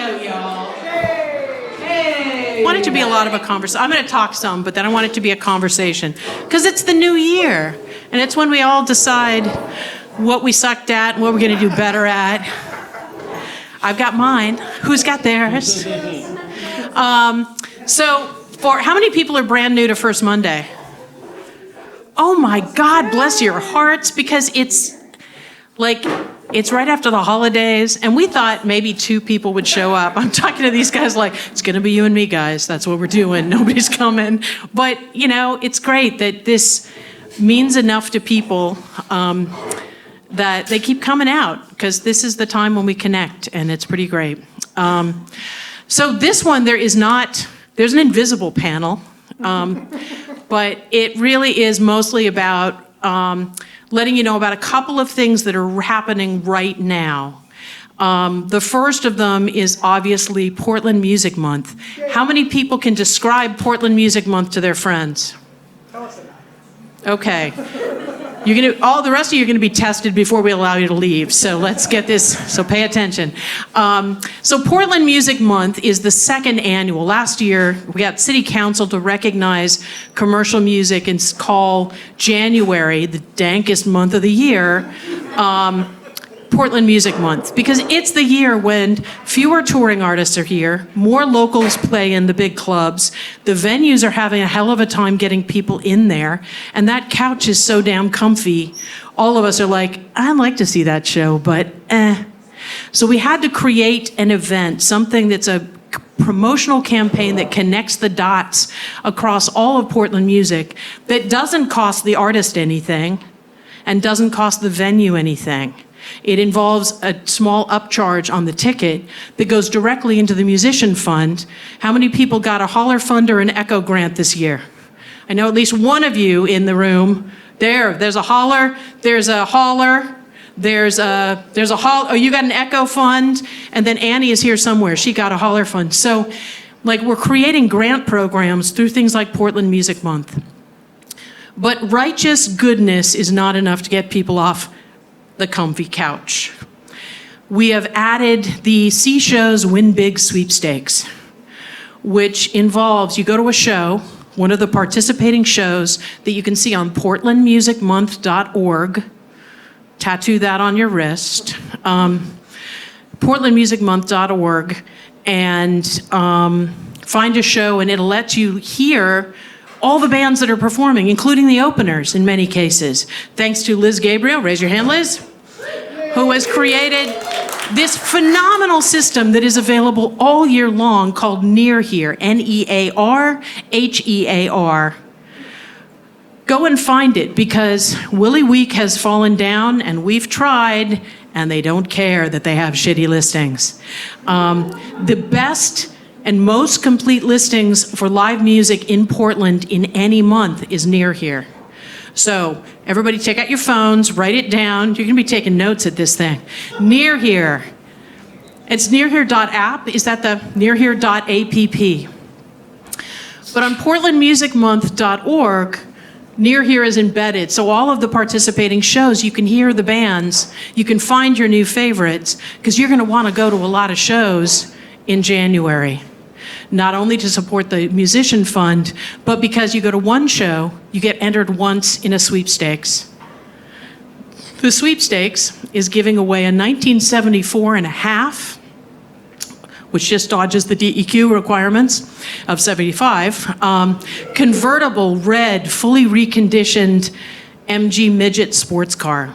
note, y'all. Hey. I want it to be a lot of a conversation. I'm going to talk some, but then I want it to be a conversation. Because it's the new year. And it's when we all decide what we sucked at and what we're going to do better at. I've got mine. Who's got theirs? So, for how many people are brand new to First Monday? Oh my God, bless your hearts, because it's right after the holidays, and we thought maybe 2 people would show up. I'm talking to these guys like, it's gonna be you and me, guys. That's what we're doing. Nobody's coming. But, it's great that this means enough to people that they keep coming out, because this is the time when we connect, and it's pretty great. So this one, there's an invisible panel, but it really is mostly about letting you know about a couple of things that are happening right now. The first of them is obviously Portland Music Month. How many people can describe Portland Music Month to their friends? Okay. All the rest of you are going to be tested before we allow you to leave. So let's get this, so pay attention. So Portland Music Month is the second annual. Last year, we got City Council to recognize commercial music and call January, the dankest month of the year, Portland Music Month, because it's the year when fewer touring artists are here, more locals play in the big clubs, the venues are having a hell of a time getting people in there, and that couch is so damn comfy. All of us are like, I'd like to see that show, but So we had to create an event, something that's a promotional campaign that connects the dots across all of Portland music, that doesn't cost the artist anything and doesn't cost the venue anything. It involves a small upcharge on the ticket that goes directly into the musician fund. How many people got a Holler Fund or an Echo grant this year? I know at least one of you in the room. There's a Holler, there's a Holler, there's a Holler, oh, you got an Echo fund, and then Annie is here somewhere. She got a Holler Fund. So, we're creating grant programs through things like Portland Music Month. But righteous goodness is not enough to get people off the comfy couch. We have added the See Shows Win Big sweepstakes, which involves, you go to a show, one of the participating shows that you can see on portlandmusicmonth.org, tattoo that on your wrist, portlandmusicmonth.org, and find a show, and it'll let you hear all the bands that are performing, including the openers in many cases. Thanks to Liz Gabriel, raise your hand, Liz, who has created this phenomenal system that is available all year long called Near Here, Nearher. Go and find it, because Willie Week has fallen down, and we've tried, and they don't care that they have shitty listings. The best and most complete listings for live music in Portland in any month is Near Here. So everybody take out your phones, write it down. You're gonna be taking notes at this thing. Near Here. It's nearhere.app. Is that the nearhere.app? But on portlandmusicmonth.org, Near Here is embedded. So all of the participating shows, you can hear the bands, you can find your new favorites, because you're gonna wanna go to a lot of shows in January. Not only to support the musician fund, but because you go to one show, you get entered once in a sweepstakes. The sweepstakes is giving away a 1974 and a half, which just dodges the DEQ requirements of 75, convertible red, fully reconditioned MG Midget sports car.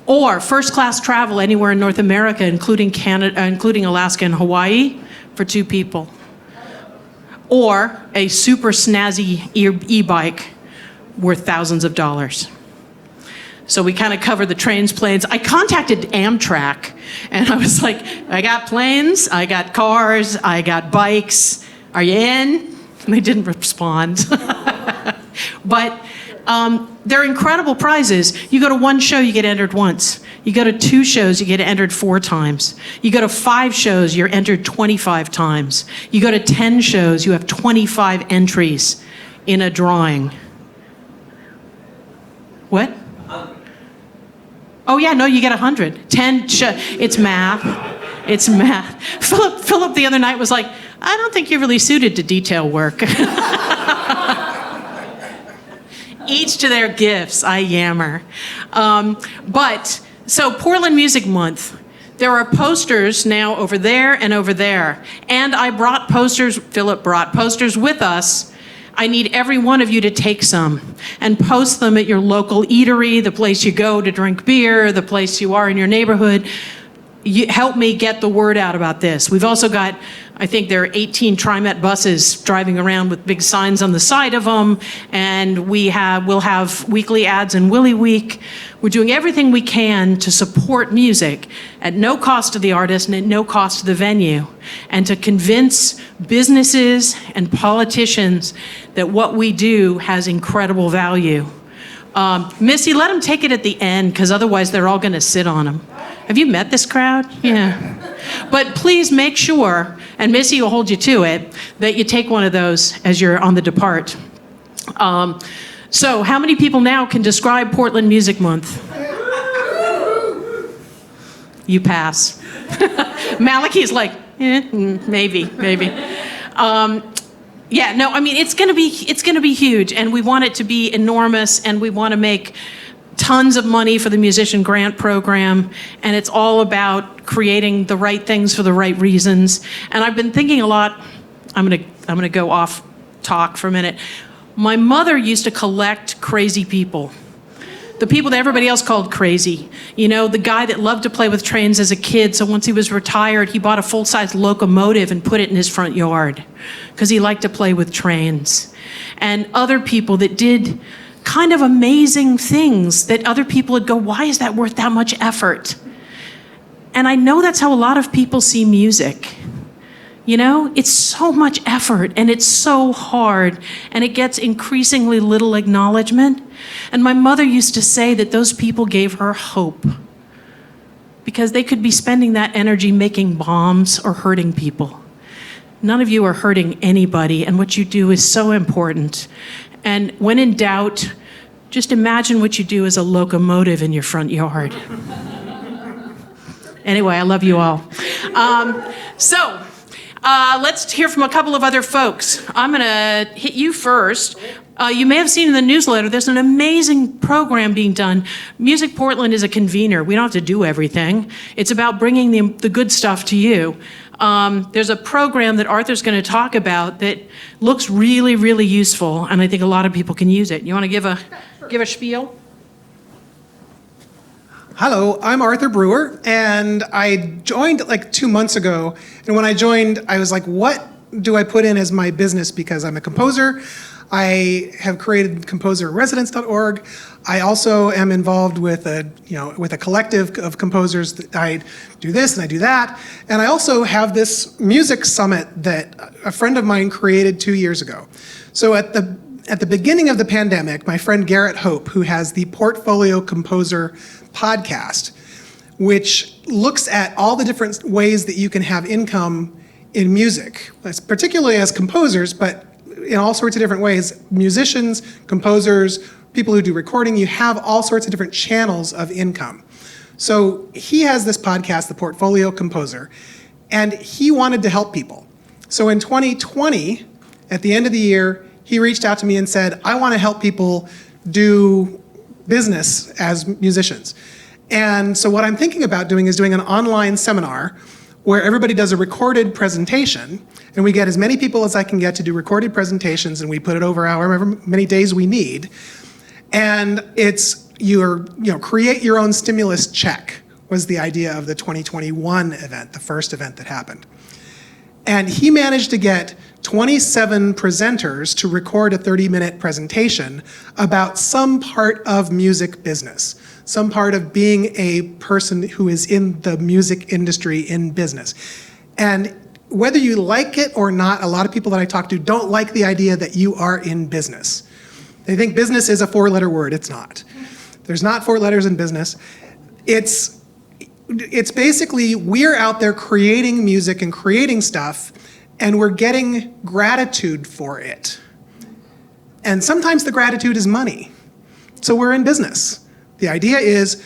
Or first-class travel anywhere in North America, including Canada, including Alaska and Hawaii, for 2 people. Or a super snazzy e-bike worth thousands of dollars. So we kind of cover the trains, planes. I contacted Amtrak, and I was like, I got planes, I got cars, I got bikes. Are you in? And they didn't respond. But they're incredible prizes. You go to one show, you get entered once. You go to 2 shows, you get entered 4 times. You go to 5 shows, you're entered 25 times. You go to 10 shows, you have 25 entries in a drawing. What? Oh yeah, no, you get 100. 10, it's math. It's math. Philip the other night was like, I don't think you're really suited to detail work. Each to their gifts, I yammer. So Portland Music Month, there are posters now over there and over there. And I brought posters, Philip brought posters with us. I need every one of you to take some and post them at your local eatery, the place you go to drink beer, the place you are in your neighborhood. Help me get the word out about this. We've also got, I think there are 18 TriMet buses driving around with big signs on the side of them, and we'll have weekly ads in Willie Week. We're doing everything we can to support music at no cost to the artist and at no cost to the venue, and to convince businesses and politicians that what we do has incredible value. Missy, let them take it at the end, because otherwise they're all going to sit on them. Have you met this crowd? Yeah. But please make sure, and Missy will hold you to it, that you take one of those as you're on the depart. So how many people now can describe Portland Music Month? You pass. Malachi's like, maybe. Yeah, no, I mean, it's gonna be huge, and we want it to be enormous, and we want to make tons of money for the musician grant program, and it's all about creating the right things for the right reasons. And I've been thinking a lot. I'm gonna go off talk for a minute. My mother used to collect crazy people. The people that everybody else called crazy. You know, the guy that loved to play with trains as a kid, so once he was retired, he bought a full-size locomotive and put it in his front yard because he liked to play with trains. And other people that did kind of amazing things that other people would go, why is that worth that much effort? And I know that's how a lot of people see music. You know, it's so much effort and it's so hard and it gets increasingly little acknowledgement. And my mother used to say that those people gave her hope because they could be spending that energy making bombs or hurting people. None of you are hurting anybody, and what you do is so important. And when in doubt, just imagine what you do as a locomotive in your front yard. Anyway, I love you all. Let's hear from a couple of other folks. I'm going to hit you first. You may have seen in the newsletter, there's an amazing program being done. Music Portland is a convener. We don't have to do everything. It's about bringing the good stuff to you. There's a program that Arthur's going to talk about that looks really, really useful, and I think a lot of people can use it. You want to give a spiel? Hello, I'm Arthur Brewer, and I joined like 2 months ago. And when I joined, I was like, what do I put in as my business? Because I'm a composer. I have created composerresidence.org. I also am involved with a collective of composers. I do this and I do that. And I also have this music summit that a friend of mine created 2 years ago. So at the beginning of the pandemic, my friend Garrett Hope, who has the Portfolio Composer podcast, which looks at all the different ways that you can have income in music, particularly as composers, but in all sorts of different ways. Musicians, composers, people who do recording, you have all sorts of different channels of income. So he has this podcast, The Portfolio Composer, and he wanted to help people. So in 2020, at the end of the year, he reached out to me and said, I want to help people do business as musicians. And so what I'm thinking about doing is doing an online seminar where everybody does a recorded presentation, and we get as many people as I can get to do recorded presentations, and we put it over however many days we need. And it's create your own stimulus check was the idea of the 2021 event, the first event that happened. And he managed to get 27 presenters to record a 30-minute presentation about some part of music business, some part of being a person who is in the music industry in business. And whether you like it or not, a lot of people that I talk to don't like the idea that you are in business. They think business is a four-letter word. It's not. There's not 4 letters in business. It's basically we're out there creating music and creating stuff, and we're getting gratitude for it. And sometimes the gratitude is money. So we're in business. The idea is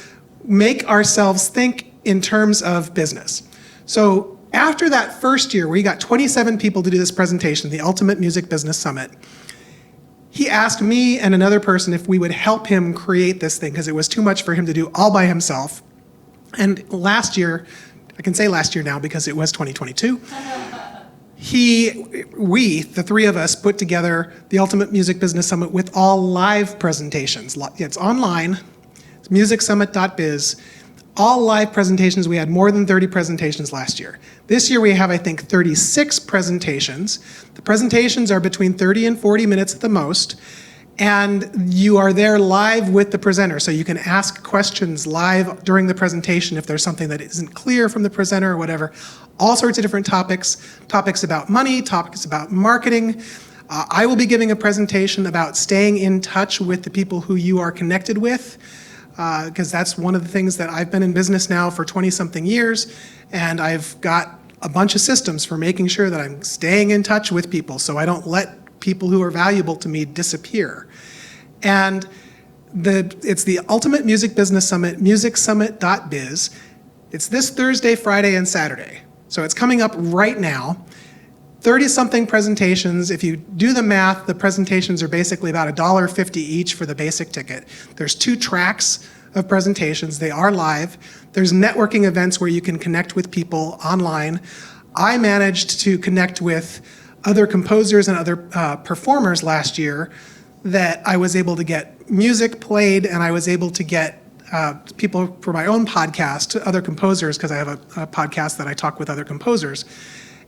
make ourselves think in terms of business. So after that first year, we got 27 people to do this presentation, the Ultimate Music Business Summit. He asked me and another person if we would help him create this thing because it was too much for him to do all by himself. And last year, I can say last year now because it was 2022, the three of us, put together the Ultimate Music Business Summit with all live presentations. It's online, it's musicsummit.biz. All live presentations. We had more than 30 presentations last year. This year we have, I think, 36 presentations. The presentations are between 30 and 40 minutes at the most, and you are there live with the presenter, so you can ask questions live during the presentation if there's something that isn't clear from the presenter or whatever. All sorts of different topics about money, topics about marketing. I will be giving a presentation about staying in touch with the people who you are connected with, because that's one of the things that I've been in business now for 20-something years, and I've got a bunch of systems for making sure that I'm staying in touch with people so I don't let people who are valuable to me disappear. And it's the Ultimate Music Business Summit, musicsummit.biz. It's this Thursday, Friday, and Saturday. So it's coming up right now. 30-something presentations. If you do the math, the presentations are basically about $1.50 each for the basic ticket. There's 2 tracks of presentations. They are live. There's networking events where you can connect with people online. I managed to connect with other composers and other performers last year that I was able to get music played, and I was able to get people for my own podcast, other composers, because I have a podcast that I talk with other composers.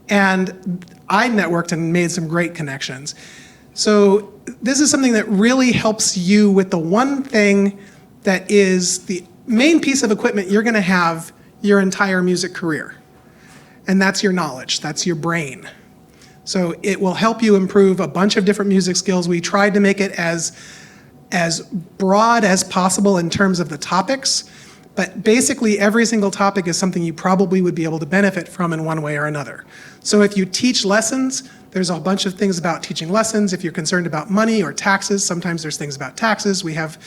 And I networked and made some great connections. So this is something that really helps you with the one thing that is the main piece of equipment you're gonna have your entire music career. And that's your knowledge, that's your brain. So it will help you improve a bunch of different music skills. We tried to make it as broad as possible in terms of the topics, but basically every single topic is something you probably would be able to benefit from in one way or another. So if you teach lessons, there's a bunch of things about teaching lessons. If you're concerned about money or taxes, sometimes there's things about taxes. We have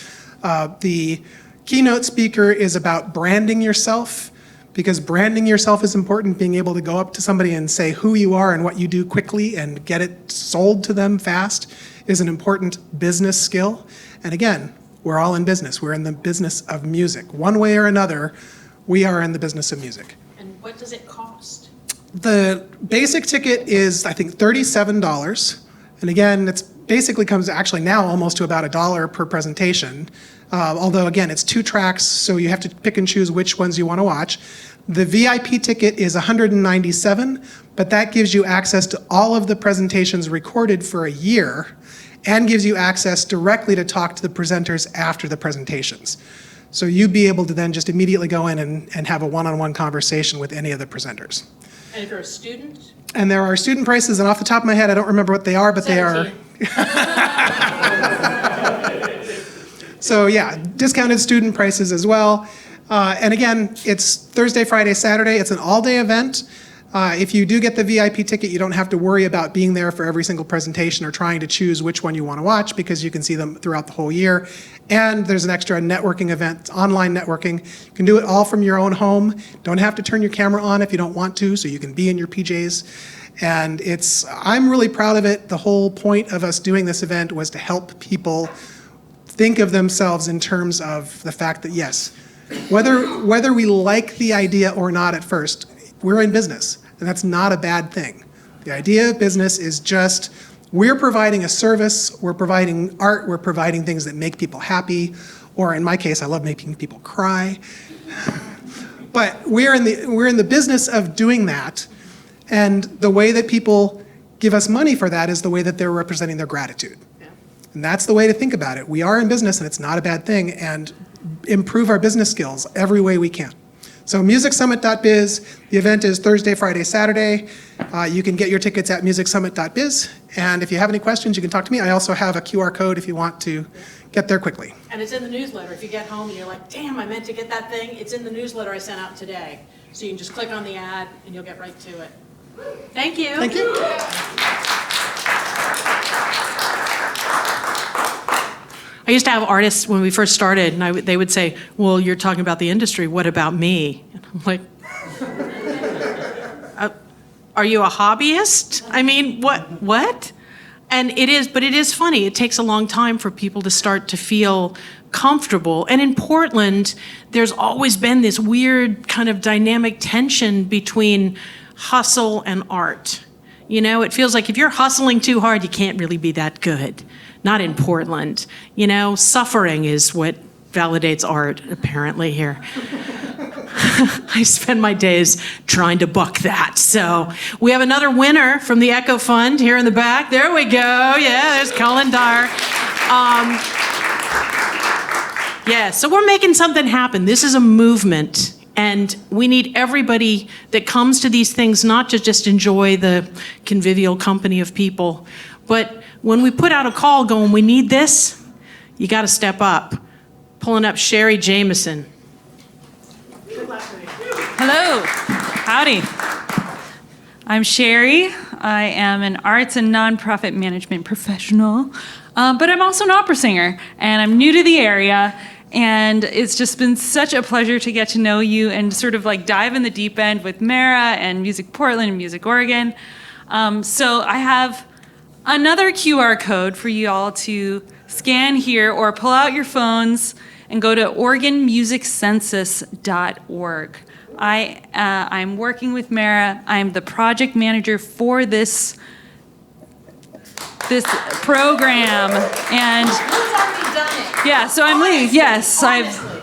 the keynote speaker is about branding yourself, because branding yourself is important. Being able to go up to somebody and say who you are and what you do quickly and get it sold to them fast is an important business skill. And again, we're all in business. We're in the business of music. One way or another, we are in the business of music. And what does it cost? The basic ticket is, I think, $37. And again, it's basically comes actually now almost to about $1 per presentation. Although again, it's 2 tracks, so you have to pick and choose which ones you want to watch. The VIP ticket is $197, but that gives you access to all of the presentations recorded for a year and gives you access directly to talk to the presenters after the presentations. So you'd be able to then just immediately go in and have a one-on-one conversation with any of the presenters. And if you're a student? And there are student prices, and off the top of my head, I don't remember what they are, but 17. they are. So yeah, discounted student prices as well. And again, it's Thursday, Friday, Saturday. It's an all-day event. If you do get the VIP ticket, you don't have to worry about being there for every single presentation or trying to choose which one you want to watch, because you can see them throughout the whole year. And there's an extra networking event, online networking. You can do it all from your own home. Don't have to turn your camera on if you don't want to, so you can be in your PJs. And I'm really proud of it. The whole point of us doing this event was to help people think of themselves in terms of the fact that, yes, whether we like the idea or not at first, we're in business, and that's not a bad thing. The idea of business is just, we're providing a service, we're providing art, we're providing things that make people happy, or in my case, I love making people cry. But we're in the business of doing that, and the way that people give us money for that is the way that they're representing their gratitude. And that's the way to think about it. We are in business, and it's not a bad thing, and improve our business skills every way we can. So musicsummit.biz, the event is Thursday, Friday, Saturday. You can get your tickets at musicsummit.biz, and if you have any questions, you can talk to me. I also have a QR code if you want to get there quickly. And it's in the newsletter. If you get home and you're like, damn, I meant to get that thing, it's in the newsletter I sent out today. So you can just click on the ad, and you'll get right to it. Thank you. Thank you. I used to have artists when we first started, and they would say, well, you're talking about the industry, what about me? And I'm like, are you a hobbyist? I mean, what? And it is funny. It takes a long time for people to start to feel comfortable. And in Portland, there's always been this weird kind of dynamic tension between hustle and art. You know, it feels like if you're hustling too hard, you can't really be that good. Not in Portland. You know, suffering is what validates art, apparently, here. I spend my days trying to buck that. So we have another winner from the Echo Fund here in the back. There we go. Yeah, there's Colin Dyer. Yeah, so we're making something happen. This is a movement. And we need everybody that comes to these things not to just enjoy the convivial company of people, but when we put out a call going, we need this, you got to step up. Pulling up Sherry Jameson. Hello. Howdy. I'm Sherry. I am an arts and nonprofit management professional, but I'm also an opera singer, and I'm new to the area. And it's just been such a pleasure to get to know you and sort of like dive in the deep end with Mara and Music Portland and Music Oregon. So I have another QR code for you all to scan here or pull out your phones and go to OregonMusicCensus.org. I'm working with Mara. I'm the project manager for this program, and yeah, so I'm leading. Yes, Honestly.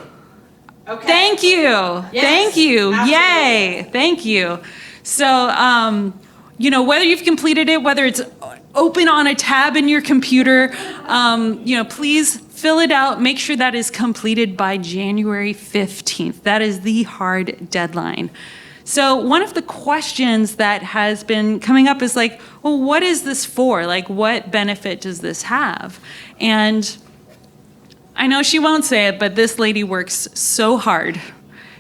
Okay. Thank you. Yes, Thank you. absolutely. Yay. Thank you. So, you know, whether you've completed it, whether it's open on a tab in your computer, you know, please fill it out. Make sure that is completed by January 15th. That is the hard deadline. So one of the questions that has been coming up is like, well, what is this for? Like, what benefit does this have? And I know she won't say it, but this lady works so hard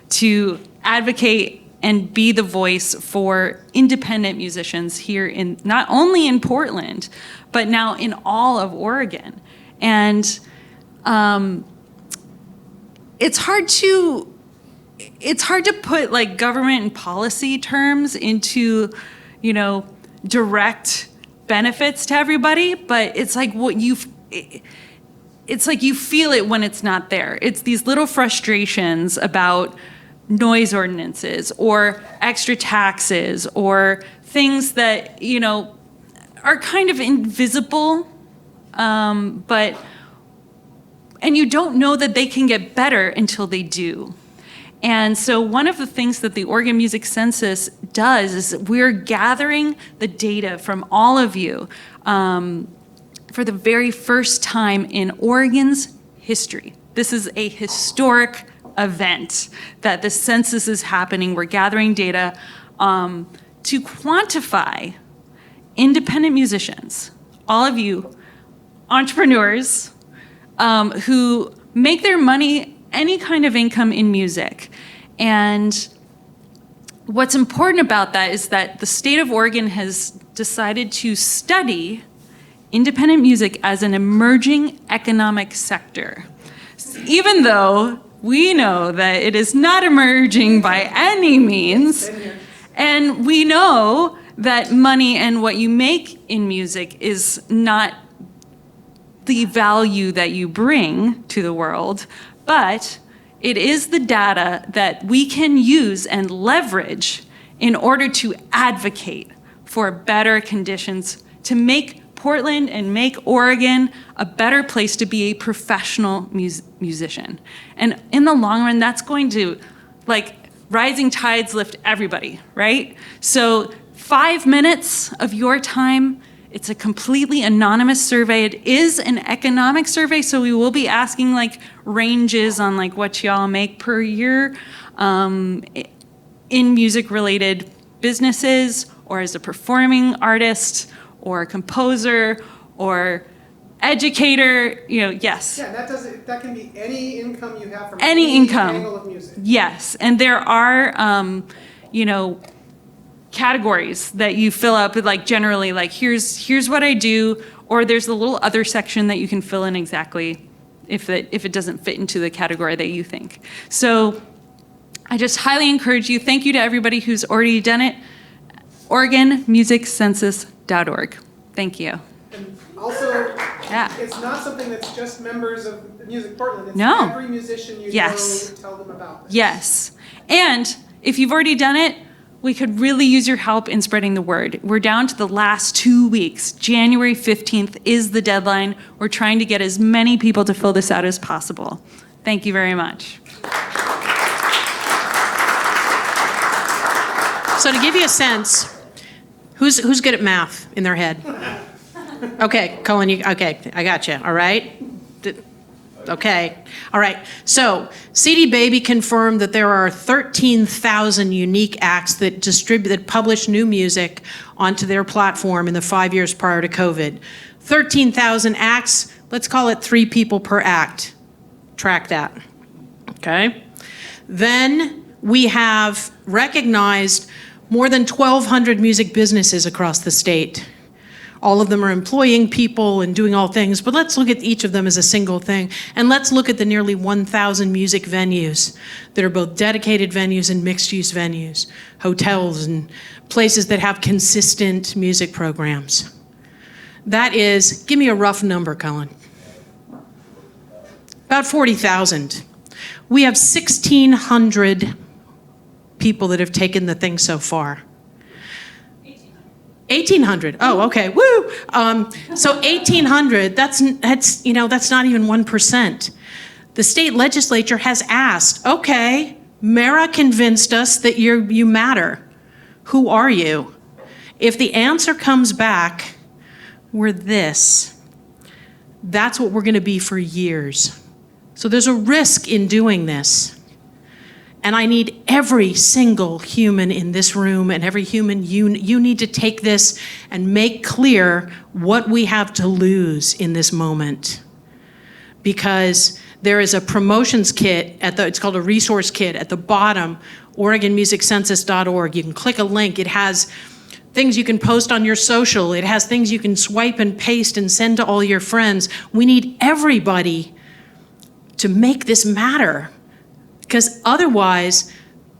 to advocate and be the voice for independent musicians here in, not only in Portland, but now in all of Oregon. And it's hard to put like government and policy terms into, you know, direct benefits to everybody, but it's like it's like you feel it when it's not there. It's these little frustrations about noise ordinances or extra taxes or things that, you know, are kind of invisible, and you don't know that they can get better until they do. And so one of the things that the Oregon Music Census does is we're gathering the data from all of you for the very first time in Oregon's history. This is a historic event that the census is happening. We're gathering data to quantify independent musicians, all of you entrepreneurs who make their money, any kind of income in music. And what's important about that is that the state of Oregon has decided to study independent music as an emerging economic sector. Even though we know that it is not emerging by any means, and we know that money and what you make in music is not the value that you bring to the world, but it is the data that we can use and leverage in order to advocate for better conditions to make Portland and make Oregon a better place to be a professional musician. And in the long run, that's going to, like, rising tides lift everybody, right? So 5 minutes of your time, it's a completely anonymous survey. It is an economic survey, so we will be asking like ranges on like what y'all make per year in music-related businesses, or as a performing artist, or a composer, or educator. You know, yes. Yeah, that can be any income you have from Any income. angle of music. Yes, and there are, you know, categories that you fill up with, like generally like here's what I do, or there's a little other section that you can fill in exactly if it doesn't fit into the category that you think. So I just highly encourage you. Thank you to everybody who's already done it. OregonMusicCensus.org. Thank you. And also, Yeah. it's not something that's just members of Music Portland. It's No. every musician you Yes. know, tell them about this. Yes. And if you've already done it, we could really use your help in spreading the word. We're down to the last 2 weeks. January 15th is the deadline. We're trying to get as many people to fill this out as possible. Thank you very much. So to give you a sense, who's good at math in their head? Okay, Colin, okay, I got you, all right? Okay, all right. So CD Baby confirmed that there are 13,000 unique acts that publish new music onto their platform in the 5 years prior to COVID. 13,000 acts, let's call it 3 people per act. Track that, okay? Then we have recognized more than 1,200 music businesses across the state. All of them are employing people and doing all things, but let's look at each of them as a single thing. And let's look at the nearly 1,000 music venues that are both dedicated venues and mixed-use venues, hotels and places that have consistent music programs. That is, give me a rough number, Colin. About 40,000. We have 1,600 people that have taken the thing so far. 1,800. Oh, okay. Woo. So 1,800. That's not even 1%. The state legislature has asked. Okay, Mara convinced us that you matter. Who are you? If the answer comes back, we're this. That's what we're going to be for years. So there's a risk in doing this. And I need every single human in this room and every human, you need to take this and make clear what we have to lose in this moment. Because there is a promotions kit, it's called a resource kit at the bottom, OregonMusicCensus.org. You can click a link. It has things you can post on your social. It has things you can swipe and paste and send to all your friends. We need everybody to make this matter. Because otherwise,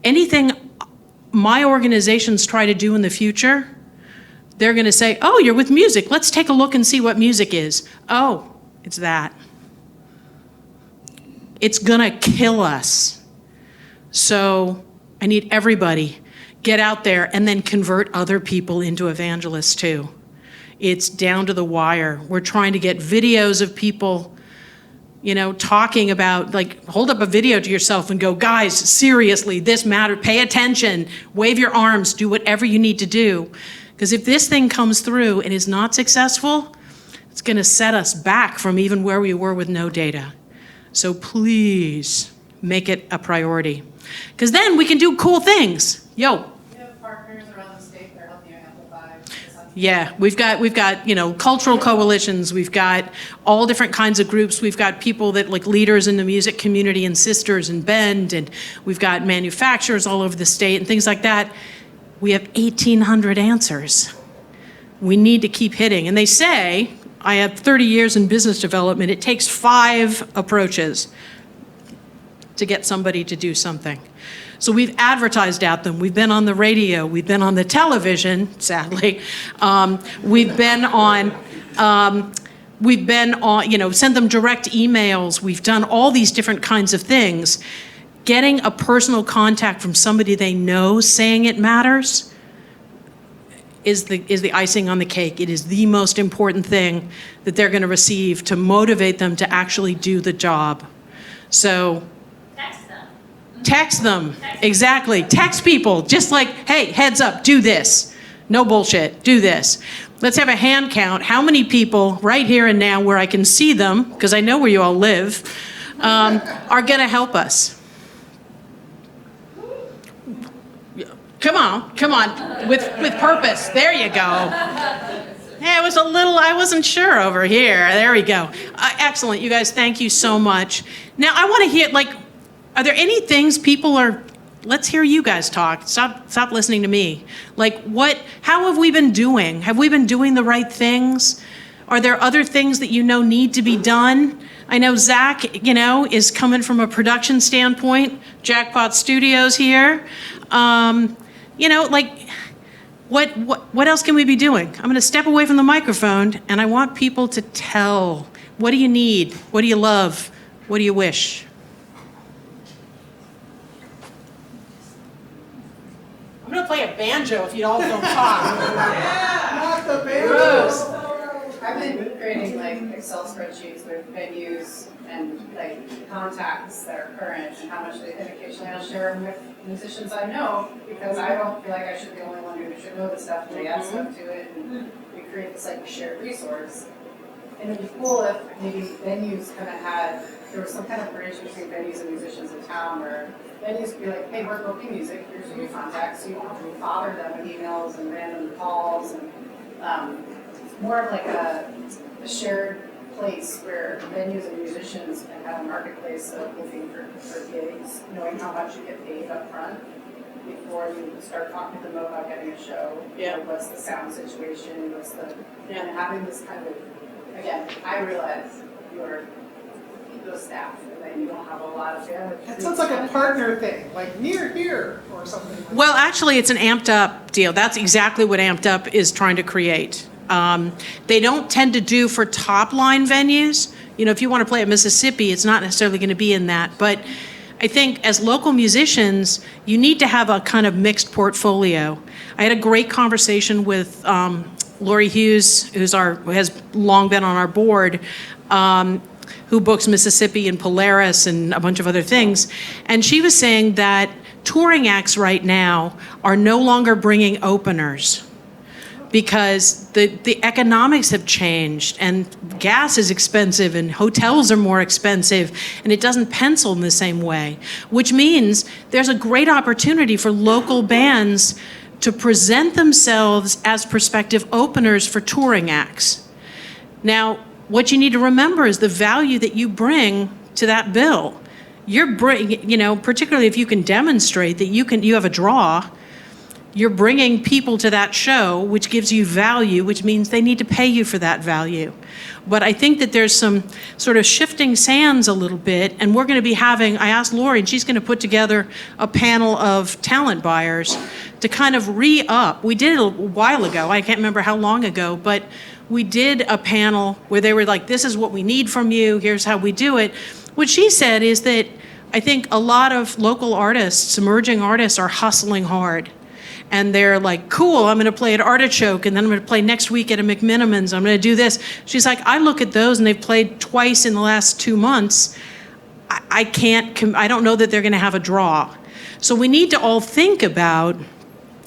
anything my organizations try to do in the future, they're going to say, oh, you're with music. Let's take a look and see what music is. Oh, it's that. It's going to kill us. So I need everybody, get out there and then convert other people into evangelists too. It's down to the wire. We're trying to get videos of people talking about, hold up a video to yourself and go, guys, seriously, this matters, pay attention, wave your arms, do whatever you need to do. Because if this thing comes through and is not successful, it's going to set us back from even where we were with no data. So please make it a priority. Because then we can do cool things. Yo. You have partners around the state that are helping you amplify this. Yeah, we've got cultural coalitions, we've got all different kinds of groups, we've got people that leaders in the music community and Sisters and Bend, and we've got manufacturers all over the state and things like that. We have 1,800 answers. We need to keep hitting. And they say, I have 30 years in business development, it takes 5 approaches to get somebody to do something. So we've advertised at them. We've been on the radio. We've been on the television, sadly. We've been on, send them direct emails. We've done all these different kinds of things. Getting a personal contact from somebody they know saying it matters is the icing on the cake. It is the most important thing that they're going to receive to motivate them to actually do the job. So text them. Exactly. Text people. Just like, hey, heads up, do this. No bullshit. Do this. Let's have a hand count. How many people right here and now where I can see them, because I know where you all live, are going to help us? Come on. With purpose. There you go. Hey, I wasn't sure over here. There we go. Excellent. You guys, thank you so much. Now, I want to hear, are there any things let's hear you guys talk. Stop listening to me. How have we been doing? Have we been doing the right things? Are there other things that you know need to be done? I know Zach, is coming from a production standpoint. Jackpot Studios here. What else can we be doing? I'm going to step away from the microphone, and I want people to tell. What do you need? What do you love? What do you wish? I'm going to play a banjo if you all don't talk. Not the banjos. I've been creating like Excel spreadsheets with venues and like contacts that are current and how much they, and occasionally I'll share them with musicians I know, because I don't feel like I should be the only one who should know this stuff, and they add stuff to it, and we create this like shared resource. And it'd be cool if maybe venues kind of had, there was some kind of bridge between venues and musicians in town, where venues could be like, hey, we're booking music, here's your contacts, so you don't have to bother them with emails and random calls, and more of like a shared place where venues and musicians can have a marketplace of looking for gigs, knowing how much you get paid up front before you start talking to them about getting a show. Yeah. Like, what's the sound situation, and having this kind of, again, I realize you're the staff, and then you don't have a lot of bandwidth. It sounds like a partner thing, like near here or something. Like Well, actually, it's an amped up deal. That's exactly what amped up is trying to create. They don't tend to do for top line venues. If you want to play at Mississippi, it's not necessarily going to be in that. But I think as local musicians, you need to have a kind of mixed portfolio. I had a great conversation with Lori Hughes, who has long been on our board, who books Mississippi and Polaris and a bunch of other things. And she was saying that touring acts right now are no longer bringing openers, because the economics have changed, and gas is expensive and hotels are more expensive, and it doesn't pencil in the same way, which means there's a great opportunity for local bands to present themselves as prospective openers for touring acts. Now, what you need to remember is the value that you bring to that bill. Particularly if you can demonstrate that you have a draw, you're bringing people to that show, which gives you value, which means they need to pay you for that value. But I think that there's some sort of shifting sands a little bit, and we're going to be I asked Lori, and she's going to put together a panel of talent buyers to kind of re-up. We did it a while ago, I can't remember how long ago, but we did a panel where they were like, this is what we need from you, here's how we do it. What she said is that I think a lot of local artists, emerging artists, are hustling hard. And they're like, cool, I'm going to play at Artichoke, and then I'm going to play next week at a McMinimans, I'm going to do this. She's like, I look at those, and they've played twice in the last 2 months. I don't know that they're going to have a draw. So we need to all think about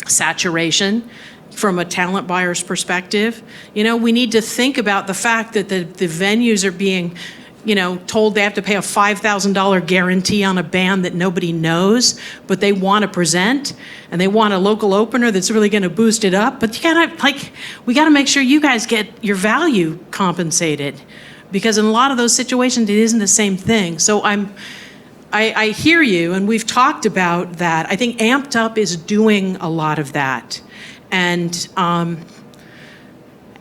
saturation from a talent buyer's perspective. We need to think about the fact that the venues are being told they have to pay a $5,000 guarantee on a band that nobody knows, but they want to present, and they want a local opener that's really going to boost it up. But we got to make sure you guys get your value compensated, because in a lot of those situations, it isn't the same thing. So I hear you, and we've talked about that. I think Amped Up is doing a lot of that, and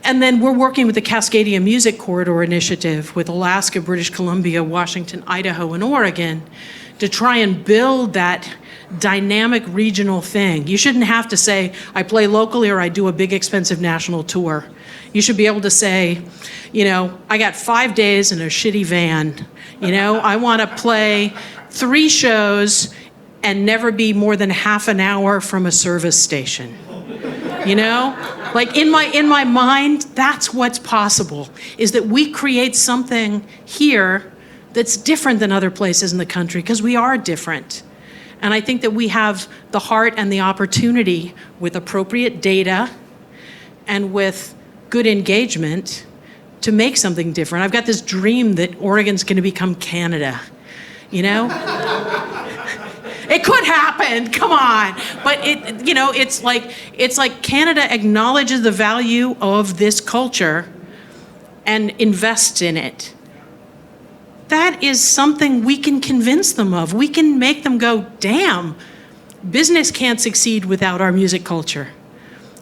then we're working with the Cascadia Music Corridor Initiative with Alaska, British Columbia, Washington, Idaho, and Oregon to try and build that dynamic regional thing. You shouldn't have to say, I play locally or I do a big expensive national tour. You should be able to say, I got 5 days in a shitty van. I want to play 3 shows and never be more than half an hour from a service station. Like in my mind, that's what's possible, is that we create something here that's different than other places in the country, because we are different. And I think that we have the heart and the opportunity, with appropriate data and with good engagement, to make something different. I've got this dream that Oregon's going to become Canada, It could happen, come on. But it's like Canada acknowledges the value of this culture and invests in it. That is something we can convince them of. We can make them go, damn, business can't succeed without our music culture.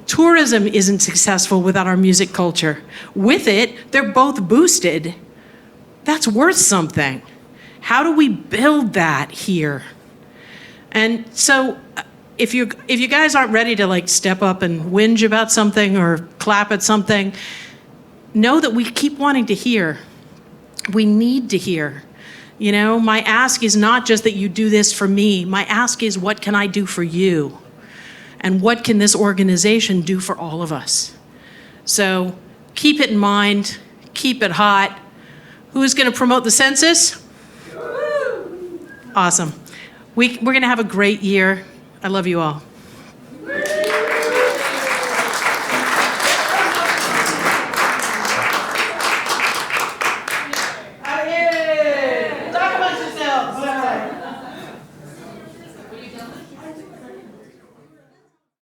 Tourism isn't successful without our music culture. With it, they're both boosted. That's worth something. How do we build that here? And so if you guys aren't ready to like step up and whinge about something or clap at something, know that we keep wanting to hear. We need to hear. You know, my ask is not just that you do this for me. My ask is, what can I do for you? And what can this organization do for all of us? So keep it in mind, keep it hot. Who's going to promote the census? Awesome. We're going to have a great year. I love you all.